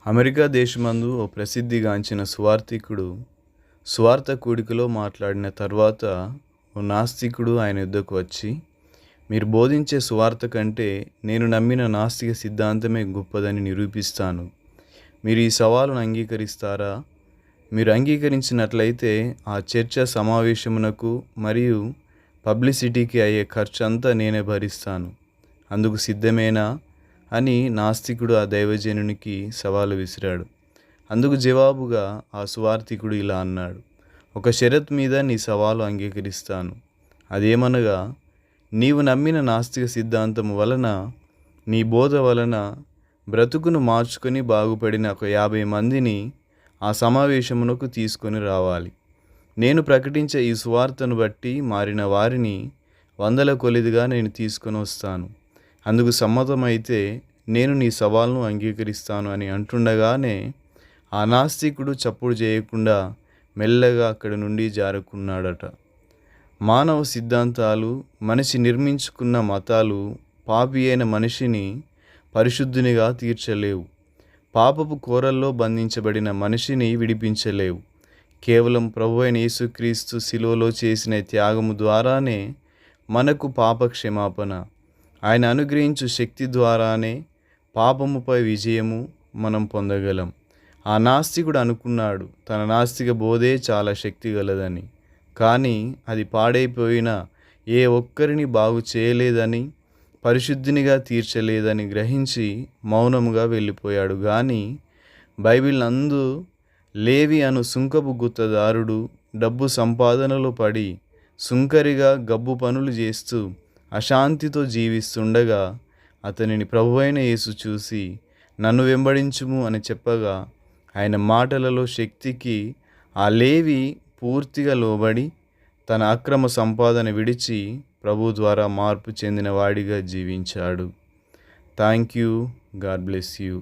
America దేశమందు ఓ ప్రసిద్ధిగాంచిన సువార్తికుడు సువార్త కూడికలో మాట్లాడిన తర్వాత ఓ నాస్తికుడు ఆయన యొద్దకు వచ్చి, మీరు బోధించే సువార్త కంటే నేను నమ్మిన నాస్తిక సిద్ధాంతమే గొప్పదని నిరూపిస్తాను. మీరు ఈ సవాలును అంగీకరిస్తారా? మీరు అంగీకరించినట్లయితే ఆ చర్చా సమావేశమునకు మరియు పబ్లిసిటీకి అయ్యే ఖర్చు అంతా నేనే భరిస్తాను. అందుకు సిద్ధమేనా అని నాస్తికుడు ఆ దైవజనునికి సవాలు విసిరాడు. అందుకు జవాబుగా ఆ సువార్తికుడు ఇలా అన్నాడు, ఒక షరతు మీద నీ సవాలు అంగీకరిస్తాను. అదేమనగా, నీవు నమ్మిన నాస్తిక సిద్ధాంతము వలన, నీ బోధ వలన బ్రతుకును మార్చుకొని బాగుపడిన ఒక 50 మందిని ఆ సమావేశమునకు తీసుకొని రావాలి. నేను ప్రకటించే ఈ సువార్తను బట్టి మారిన వారిని వందల కొలదిగా నేను తీసుకొని వస్తాను. అందుకు సమ్మతమైతే నేను నీ సవాల్ను అంగీకరిస్తాను అని అంటుండగానే ఆ నాస్తికుడు చప్పుడు చేయకుండా మెల్లగా అక్కడి నుండి జారుకున్నాడట. మానవ సిద్ధాంతాలు, మనిషి నిర్మించుకున్న మతాలు పాపి అయిన మనిషిని పరిశుద్ధునిగా తీర్చలేవు. పాపపు కోరల్లో బంధించబడిన మనిషిని విడిపించలేవు. కేవలం ప్రభువైన యేసుక్రీస్తు శిలువలో చేసిన త్యాగము ద్వారానే మనకు పాప క్షమాపణ, ఆయన అనుగ్రహించు శక్తి ద్వారానే పాపముపై విజయము మనం పొందగలం. ఆ నాస్తికుడు అనుకున్నాడు తన నాస్తిక బోధే చాలా శక్తి గలదని. కానీ అది పాడైపోయిన ఏ ఒక్కరిని బాగు చేయలేదని, పరిశుద్ధినిగా తీర్చలేదని గ్రహించి మౌనముగా వెళ్ళిపోయాడు. కానీ బైబిల్ నందు లేవి అను సుంకపు గుత్తదారుడు డబ్బు సంపాదనలో పడి సుంకరిగా గబ్బు పనులు చేస్తూ అశాంతితో జీవిస్తుండగా అతనిని ప్రభువైన యేసు చూసి, నన్ను వెంబడించుము అని చెప్పగా ఆయన మాటలలో శక్తికి ఆ లేవి పూర్తిగా లోబడి తన అక్రమ సంపాదన విడిచి ప్రభు ద్వారా మార్పు చెందిన వాడిగా జీవించాడు. Thank you. God bless you.